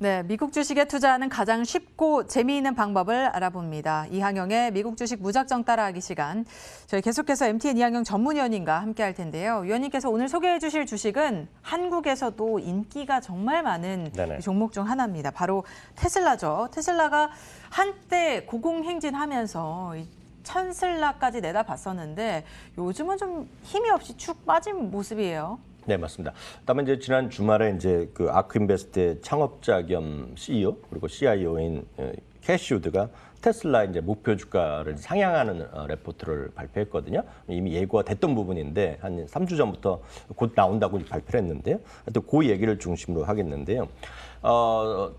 네, 미국 주식에 투자하는 가장 쉽고 재미있는 방법을 알아봅니다. 이항영의 미국 주식 무작정 따라하기 시간. 저희 계속해서 MTN 이항영 전문위원님과 함께할 텐데요. 위원님께서 오늘 소개해 주실 주식은 한국에서도 인기가 정말 많은 종목 중 하나입니다. 바로 테슬라죠. 테슬라가 한때 고공행진하면서 천슬라까지 내다봤었는데 요즘은 좀 힘이 없이 축 빠진 모습이에요. 네, 맞습니다. 다만 이제 지난 주말에 이제 그 아크인베스트의 창업자 겸 CEO 그리고 CIO인 캐시 우드가 테슬라 이제 목표 주가를 상향하는 레포트를 발표했거든요. 이미 예고가 됐던 부분인데 한 3주 전부터 곧 나온다고 발표를 했는데요. 또 그 얘기를 중심으로 하겠는데요.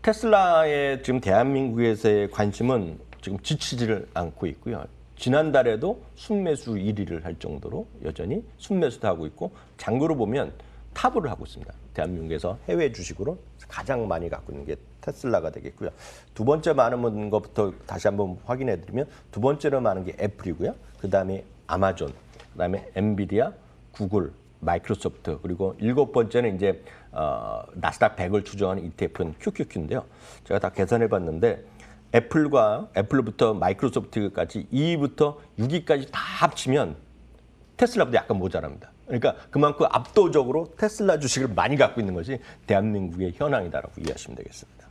테슬라의 지금 대한민국에서의 관심은 지금 지치지를 않고 있고요. 지난달에도 순매수 1위를 할 정도로 여전히 순매수도 하고 있고 장고로 보면 탑을 하고 있습니다. 대한민국에서 해외 주식으로 가장 많이 갖고 있는 게 테슬라가 되겠고요. 두 번째 많은 것부터 다시 한번 확인해드리면 두 번째로 많은 게 애플이고요. 그다음에 아마존, 그다음에 엔비디아, 구글, 마이크로소프트 그리고 일곱 번째는 이제 나스닥 100을 추정하는 ETF는 QQQ인데요. 제가 다 계산해봤는데 애플부터 마이크로소프트까지 2위부터 6위까지 다 합치면 테슬라보다 약간 모자랍니다. 그러니까 그만큼 압도적으로 테슬라 주식을 많이 갖고 있는 것이 대한민국의 현황이다라고 이해하시면 되겠습니다.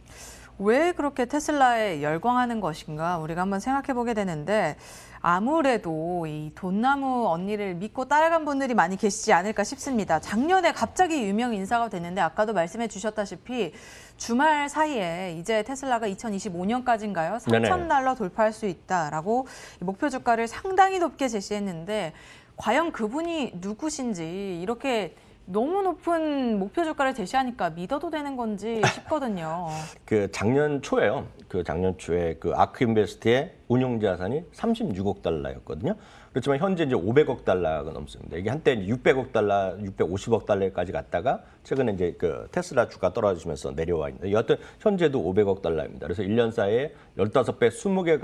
왜 그렇게 테슬라에 열광하는 것인가 우리가 한번 생각해 보게 되는데 아무래도 이 돈나무 언니를 믿고 따라간 분들이 많이 계시지 않을까 싶습니다. 작년에 갑자기 유명 인사가 됐는데 아까도 말씀해 주셨다시피 주말 사이에 이제 테슬라가 2025년까지인가요? 3,000달러 돌파할 수 있다라고 목표 주가를 상당히 높게 제시했는데 과연 그분이 누구신지 이렇게 너무 높은 목표 주가를 제시하니까 믿어도 되는 건지 싶거든요. 그 작년 초에요. 작년 초에 아크인베스트의 운용 자산이 36억 달러였거든요. 그렇지만 현재 이제 500억 달러가 넘습니다. 이게 한때 600억 달러, 650억 달러까지 갔다가 최근에 이제 테슬라 주가 떨어지면서 내려와 있는데 여하튼 현재도 500억 달러입니다. 그래서 1년 사이에 15배, 20개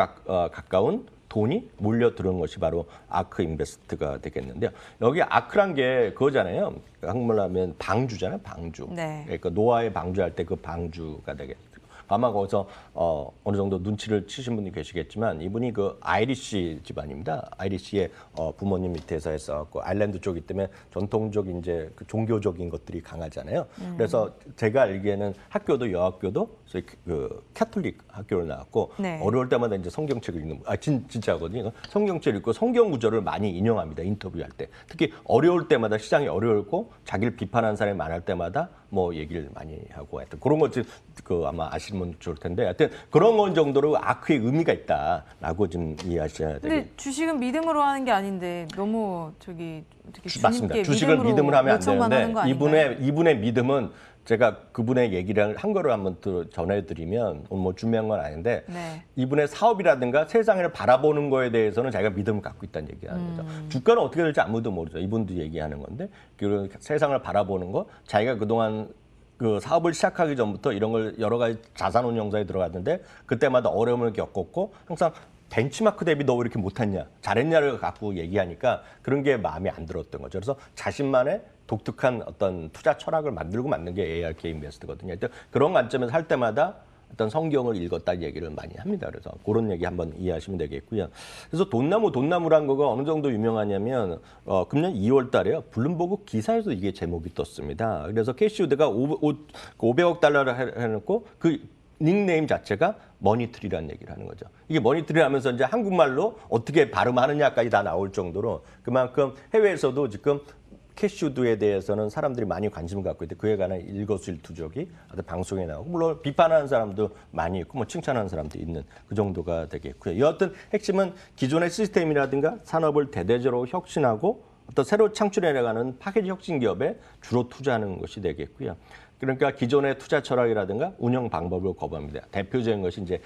가까운 돈이 몰려들은 것이 바로 아크인베스트가 되겠는데요. 여기 아크란 게 그거잖아요. 한국말로 하면 방주잖아요. 방주. 네. 그러니까 노아의 방주할 때 그 방주가 되겠죠. 아마 거기서 어느 정도 눈치를 치신 분이 계시겠지만 이분이 아이리시 집안입니다. 아이리시의 부모님 밑에서 했었고 아일랜드 쪽이기 때문에 전통적 이제 종교적인 것들이 강하잖아요. 그래서 제가 알기에는 학교도 여학교도 캐톨릭 학교를 나왔고 네. 어려울 때마다 이제 성경책을 읽는 진짜거든요. 성경책을 읽고 성경 구절을 많이 인용합니다. 인터뷰할 때. 특히 어려울 때마다 시장이 어려웠고 자기를 비판하는 사람이 많을 때마다 뭐 얘기를 많이 하고 하여튼 그런 것들 아마 아시는 분 좋을 텐데 하여튼 그런 건 정도로 아크의 의미가 있다라고 좀 이해하셔야 되겠습니다. 근데 주식은 믿음으로 하는 게 아닌데 너무 맞습니다. 주식을 믿음으로 하면 안 되는데 이분의 믿음은 제가 그분의 얘기를 한 거를 한번 전해드리면 뭐 중요한 건 아닌데 네. 이분의 사업이라든가 세상을 바라보는 거에 대해서는 자기가 믿음을 갖고 있다는 얘기하는 거죠. 주가는 어떻게 될지 아무도 모르죠. 이분도 얘기하는 건데 세상을 바라보는 거 자기가 그동안 사업을 시작하기 전부터 이런 걸 여러 가지 자산 운용사에 들어갔는데 그때마다 어려움을 겪었고 항상 벤치마크 대비 너 왜 이렇게 못했냐, 잘했냐를 갖고 얘기하니까 그런 게 마음에 안 들었던 거죠. 그래서 자신만의 독특한 어떤 투자 철학을 만들고 만든 게 ARK 인베스트거든요. 그런 관점에서 할 때마다 어떤 성경을 읽었다는 얘기를 많이 합니다. 그래서 그런 얘기 한번 이해하시면 되겠고요. 그래서 돈나무란 거가 어느 정도 유명하냐면 금년 2월 달에요. 블룸버그 기사에서 이게 제목이 떴습니다. 그래서 캐시 우드가 500억 달러를 해놓고 닉네임 자체가 머니트리라는 얘기를 하는 거죠. 이게 머니트리 하면서 이제 한국말로 어떻게 발음하느냐까지 다 나올 정도로 그만큼 해외에서도 지금 캐시우드에 대해서는 사람들이 많이 관심을 갖고 있는데 그에 관한 일거수일투족이 방송에 나오고 물론 비판하는 사람도 많이 있고 뭐 칭찬하는 사람도 있는 그 정도가 되겠고요. 여하튼 핵심은 기존의 시스템이라든가 산업을 대대적으로 혁신하고 어떤 새로 창출해 나가는 파괴 혁신 기업에 주로 투자하는 것이 되겠고요. 그러니까 기존의 투자 철학이라든가 운영 방법을 거부합니다. 대표적인 것이 이제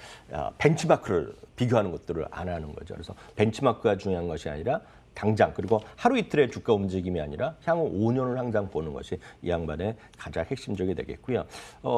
벤치마크를 비교하는 것들을 안 하는 거죠. 그래서 벤치마크가 중요한 것이 아니라 당장 그리고 하루 이틀의 주가 움직임이 아니라 향후 5년을 항상 보는 것이 이 양반의 가장 핵심적이 되겠고요.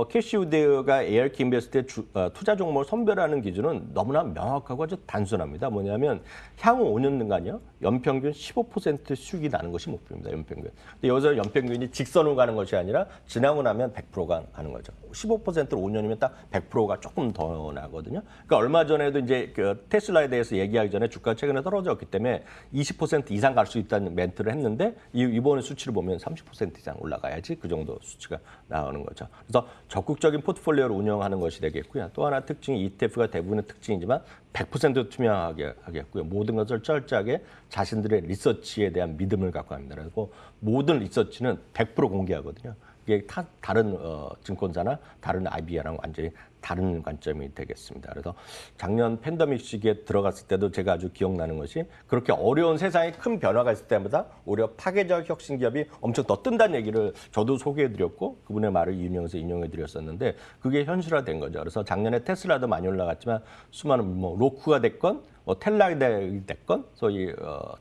캐시우드가 ARK 인베스트의 투자 종목을 선별하는 기준은 너무나 명확하고 아주 단순합니다. 뭐냐면 향후 5년간요. 연평균 15% 수익이 나는 것이 목표입니다. 연평균. 근데 여기서 연평균이 직선으로 가는 것이 아니라 지나고 나면 100%가 가는 거죠. 15%로 5년이면 딱 100%가 조금 더 나거든요. 그러니까 얼마 전에도 이제 그 테슬라에 대해서 얘기하기 전에 주가가 최근에 떨어졌기 때문에 20% 이상 갈 수 있다는 멘트를 했는데 이번에 수치를 보면 30% 이상 올라가야지 그 정도 수치가 나오는 거죠. 그래서 적극적인 포트폴리오를 운영하는 것이 되겠고요. 또 하나 특징이 ETF가 대부분의 특징이지만 100% 투명하게 하겠고요. 모든 것을 철저하게 자신들의 리서치에 대한 믿음을 갖고 합니다. 그리고 모든 리서치는 100% 공개하거든요. 이게 다른 증권사나 다른 IBR랑 완전히 다른 관점이 되겠습니다. 그래서 작년 팬데믹 시기에 들어갔을 때도 제가 아주 기억나는 것이 그렇게 어려운 세상에 큰 변화가 있을 때마다 오히려 파괴적 혁신 기업이 엄청 더 뜬다는 얘기를 저도 소개해드렸고 그분의 말을 인용해서 인용해드렸었는데 그게 현실화된 거죠. 그래서 작년에 테슬라도 많이 올라갔지만 수많은 뭐 로쿠가 됐건 텔라이 됐건 소위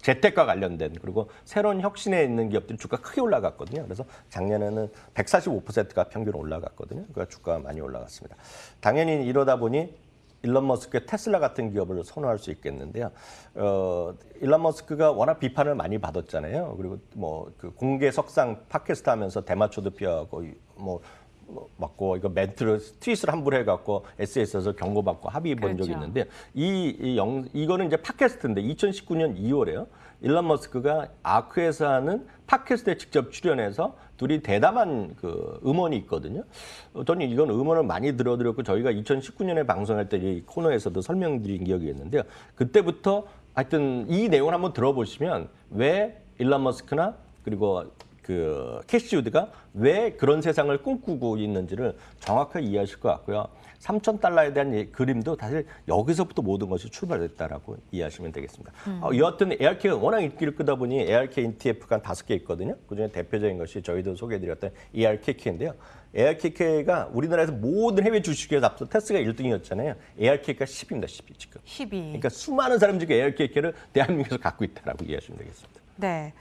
재택과 관련된 그리고 새로운 혁신에 있는 기업들이 주가 크게 올라갔거든요. 그래서 작년에는 145%가 평균 올라갔거든요. 그러니까 주가가 많이 올라갔습니다. 당연히 이러다 보니 일론 머스크의 테슬라 같은 기업을 선호할 수 있겠는데요. 일론 머스크가 워낙 비판을 많이 받았잖아요. 그리고 뭐 그 공개 석상 팟캐스트 하면서 대마초도 피하고 맞고 이거 멘트를 트윗을 함부로 해갖고 SNS에서 경고받고 합의 본 적이 있는데 이거는 이제 팟캐스트인데 2019년 2월에요. 일론 머스크가 아크에서 하는 팟캐스트에 직접 출연해서 둘이 대담한 그 음원이 있거든요. 저는 이건 음원을 많이 들어드렸고 저희가 2019년에 방송할 때 이 코너에서도 설명드린 기억이 있는데요. 그때부터 하여튼 이 내용을 한번 들어보시면 왜 일론 머스크나 그리고 그 캐시우드가 왜 그런 세상을 꿈꾸고 있는지를 정확하게 이해하실 것 같고요. $3,000에 대한 그림도 사실 여기서부터 모든 것이 출발됐다라고 이해하시면 되겠습니다. 여하튼 ARK가 워낙 인기를 끄다 보니 ARK ETF가 한 5개 있거든요. 그중에 대표적인 것이 저희도 소개해드렸던 ARKK인데요. ARKK가 우리나라에서 모든 해외 주식에서 앞서 테스가 1등이었잖아요. ARK가 10입니다. 10이 지금. 10위. 그러니까 수많은 사람 중에 ARKK를 대한민국에서 갖고 있다라고 이해하시면 되겠습니다. 네.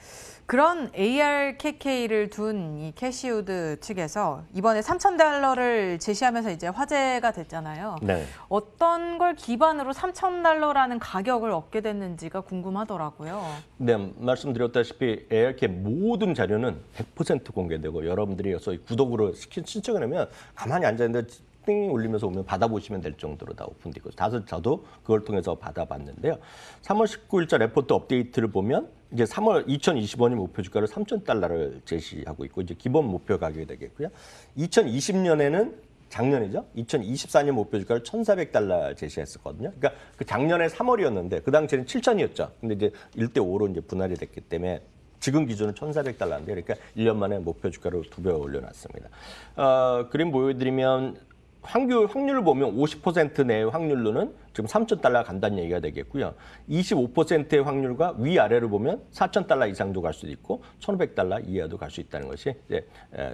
그런 ARKK를 둔 이 캐시우드 측에서 이번에 $3,000를 제시하면서 이제 화제가 됐잖아요. 네. 어떤 걸 기반으로 $3,000라는 가격을 얻게 됐는지가 궁금하더라고요. 네, 말씀드렸다시피 ARK 모든 자료는 100% 공개되고 여러분들이 소위 구독으로 신청을 하면 가만히 앉아있는데 띵 울리면서 오면 받아보시면 될 정도로 다 오픈되어 있고 저도 그걸 통해서 받아봤는데요. 3월 19일자 레포트 업데이트를 보면 이제 3월 2025년 목표 주가를 $3,000를 제시하고 있고 이제 기본 목표 가격이 되겠고요. 2020년에는 작년이죠. 2024년 목표 주가를 $1,400 제시했었거든요. 그러니까 그 작년에 3월이었는데 그 당시에는 7,000이었죠. 근데 이제 1대5로 이제 분할이 됐기 때문에 지금 기준은 $1,400인데 그러니까 1년 만에 목표 주가를 2배 올려놨습니다. 그림 보여드리면 확률을 보면 50% 내의 확률로는 지금 $3,000 간다는 얘기가 되겠고요. 25%의 확률과 위아래를 보면 $4,000 이상도 갈 수도 있고 $1,500 이하도 갈 수 있다는 것이 이제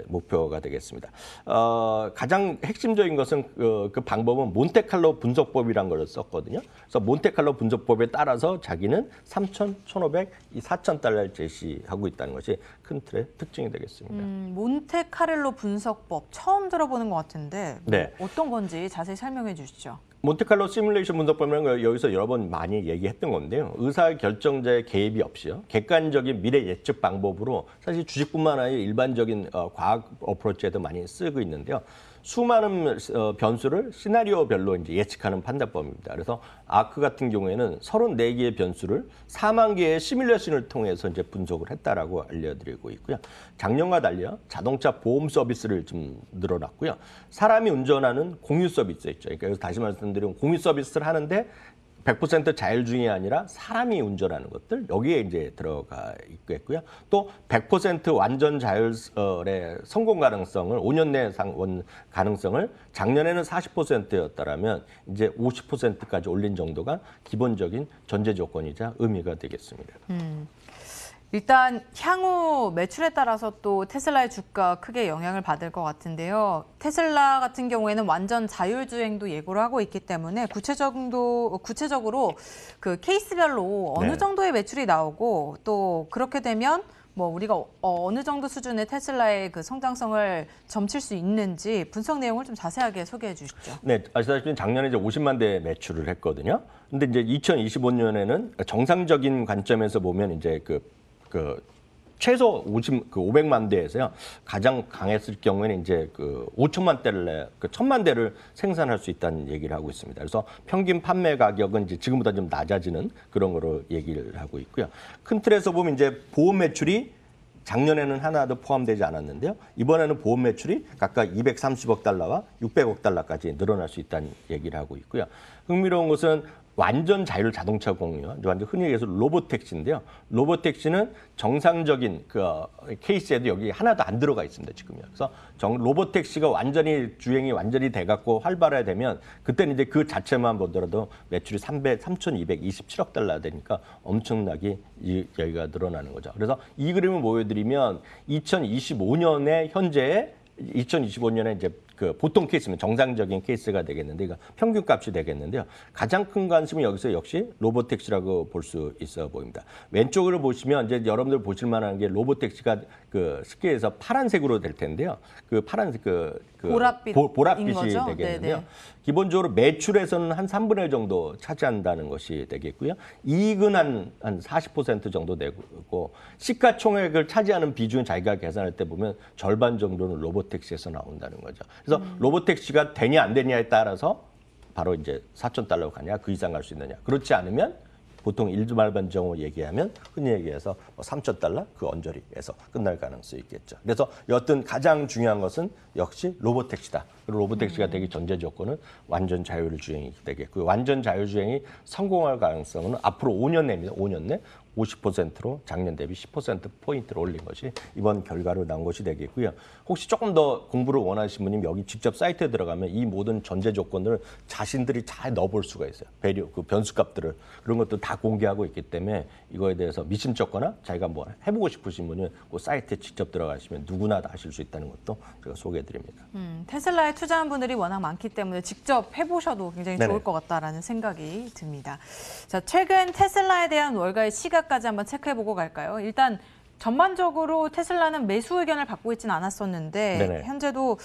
목표가 되겠습니다. 가장 핵심적인 것은 그 방법은 몬테칼로 분석법이라는 걸 썼거든요. 그래서 몬테칼로 분석법에 따라서 자기는 3,000, 1,500, 이 $4,000를 제시하고 있다는 것이 큰 틀의 특징이 되겠습니다. 몬테카를로 분석법 처음 들어보는 것 같은데 네. 어떤 건지 자세히 설명해 주시죠. 몬테칼로 시뮬레이션 분석법이라는 걸 여기서 여러 번 많이 얘기했던 건데요. 의사결정자의 개입이 없이요. 객관적인 미래 예측 방법으로 사실 주식뿐만 아니라 일반적인 과학 어프로치에도 많이 쓰고 있는데요. 수많은 변수를 시나리오별로 이제 예측하는 판단법입니다. 그래서 아크 같은 경우에는 34개의 변수를 4만 개의 시뮬레이션을 통해서 이제 분석을 했다라고 알려드리고 있고요. 작년과 달리요, 자동차 보험 서비스를 좀 늘어났고요. 사람이 운전하는 공유 서비스 있죠. 그러니까 다시 말씀드리면 공유 서비스를 하는데 100% 자율주행이 아니라 사람이 운전하는 것들 여기에 이제 들어가 있겠고요. 또 100% 완전 자율의 성공 가능성을 5년 내 가능성을 작년에는 40%였다라면 이제 50%까지 올린 정도가 기본적인 전제 조건이자 의미가 되겠습니다. 일단 향후 매출에 따라서 또 테슬라의 주가 크게 영향을 받을 것 같은데요. 테슬라 같은 경우에는 완전 자율주행도 예고를 하고 있기 때문에 구체적으로 그 케이스별로 어느 네. 정도의 매출이 나오고 또 그렇게 되면 뭐 우리가 어느 정도 수준의 테슬라의 그 성장성을 점칠 수 있는지 분석 내용을 좀 자세하게 소개해 주시죠. 네, 아시다시피 작년에 이제 50만 대 매출을 했거든요. 근데 이제 2025년에는 정상적인 관점에서 보면 이제 그 최소 500만 대에서요. 가장 강했을 경우에는 이제 5천만 대를 1,000만 대를 생산할 수 있다는 얘기를 하고 있습니다. 그래서 평균 판매 가격은 이제 지금보다 좀 낮아지는 그런 거로 얘기를 하고 있고요. 큰 틀에서 보면 이제 보험 매출이 작년에는 하나도 포함되지 않았는데요. 이번에는 보험 매출이 각각 230억 달러와 600억 달러까지 늘어날 수 있다는 얘기를 하고 있고요. 흥미로운 것은 완전 자율 자동차 공유, 완전 흔히 얘기해서 로보택시인데요. 로보택시는 정상적인 케이스에도 여기 하나도 안 들어가 있습니다, 지금요. 그래서 로보택시가 주행이 완전히 돼갖고 활발화되면 그때는 이제 그 자체만 보더라도 매출이 3,227억 달러 되니까 엄청나게 여기가 늘어나는 거죠. 그래서 이 그림을 보여드리면 2025년에 이제 보통 케이스면 정상적인 케이스가 되겠는데, 이거 평균값이 되겠는데요. 가장 큰 관심은 여기서 역시 로보택시라고 볼 수 있어 보입니다. 왼쪽으로 보시면 이제 여러분들 보실 만한 게 로보택시가 쉽게 해서 파란색으로 될 텐데요. 파란색 보랏빛이 거죠? 되겠는데요. 네네. 기본적으로 매출에서는 한 3분의 1 정도 차지한다는 것이 되겠고요. 이익은 한 40% 정도 되고, 시가총액을 차지하는 비중은 자기가 계산할 때 보면 절반 정도는 로보택시에서 나온다는 거죠. 그래서 로보택시가 되냐 안 되냐에 따라서 바로 이제 4,000달러 가냐, 그 이상 갈 수 있느냐. 그렇지 않으면 보통 일반적으로 얘기하면 흔히 얘기해서 3,000달러 그 언저리에서 끝날 가능성이 있겠죠. 그래서 여튼 가장 중요한 것은 역시 로보택시다. 그리고 로보택시가 되기 전제 조건은 완전 자율주행이 되겠고요. 완전 자율주행이 성공할 가능성은 앞으로 5년 내입니다. 5년 내 50%로 작년 대비 10%포인트를 올린 것이 이번 결과로 나온 것이 되겠고요. 혹시 조금 더 공부를 원하시는 분이 여기 직접 사이트에 들어가면 이 모든 전제 조건을 자신들이 잘 넣어볼 수가 있어요. 변수값들을. 그런 것도 다 공개하고 있기 때문에 이거에 대해서 미심쩍거나 자기가 뭐 해보고 싶으신 분은 그 사이트에 직접 들어가시면 누구나 다 하실 수 있다는 것도 제가 소개해드립니다. 테슬라에 투자한 분들이 워낙 많기 때문에 직접 해보셔도 굉장히 네네. 좋을 것 같다라는 생각이 듭니다. 자, 최근 테슬라에 대한 월가의 시가까지 한번 체크해보고 갈까요? 일단 전반적으로 테슬라는 매수 의견을 받고 있지는 않았었는데 네네. 현재도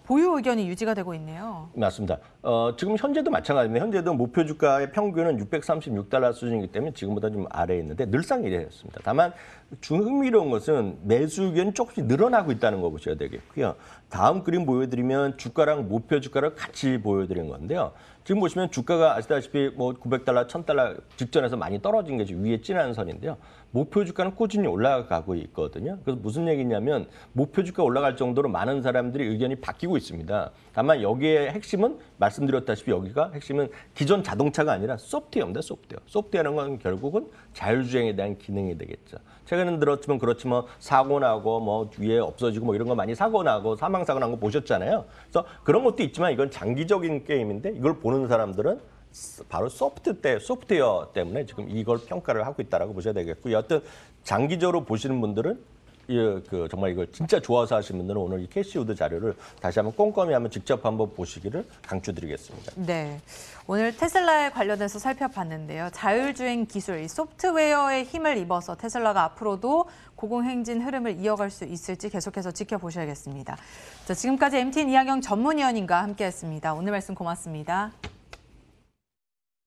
보유 의견이 유지가 되고 있네요. 맞습니다. 지금 현재도 마찬가지입니다. 현재도 목표 주가의 평균은 636달러 수준이기 때문에 지금보다 좀 아래에 있는데 늘상 이랬습니다. 다만 흥미로운 것은 매수 의견이 조금씩 늘어나고 있다는 거 보셔야 되겠고요. 다음 그림 보여드리면 주가랑 목표 주가를 같이 보여드린 건데요. 지금 보시면 주가가 아시다시피 뭐 900달러, 1000달러 직전에서 많이 떨어진 게 지금 위에 진한 선인데요. 목표 주가는 꾸준히 올라가고 있거든요. 그래서 무슨 얘기냐면 목표 주가 올라갈 정도로 많은 사람들이 의견이 바뀌고 있습니다. 다만 여기에 핵심은 말씀드렸다시피 여기가 핵심은 기존 자동차가 아니라 소프트웨어입니다. 소프트웨어. 소프트웨어라는 건 결국은 자율주행에 대한 기능이 되겠죠. 최근에 들었지만 그렇지만 사고 나고 뭐 뒤에 없어지고 뭐 이런 거 많이 사고 나고 사망사고 난 거 보셨잖아요. 그래서 그런 것도 있지만 이건 장기적인 게임인데 이걸 보는 사람들은 바로 소프트웨어 때문에 지금 이걸 평가를 하고 있다라고 보셔야 되겠고, 여튼 장기적으로 보시는 분들은 정말 이걸 진짜 좋아서 하시는 분들은 오늘 이 캐시우드 자료를 다시 한번 꼼꼼히 한번 직접 한번 보시기를 강추드리겠습니다. 네, 오늘 테슬라에 관련해서 살펴봤는데요. 자율주행 기술, 이 소프트웨어의 힘을 입어서 테슬라가 앞으로도 고공행진 흐름을 이어갈 수 있을지 계속해서 지켜보셔야겠습니다. 자, 지금까지 MTN 이하경 전문위원님과 함께했습니다. 오늘 말씀 고맙습니다.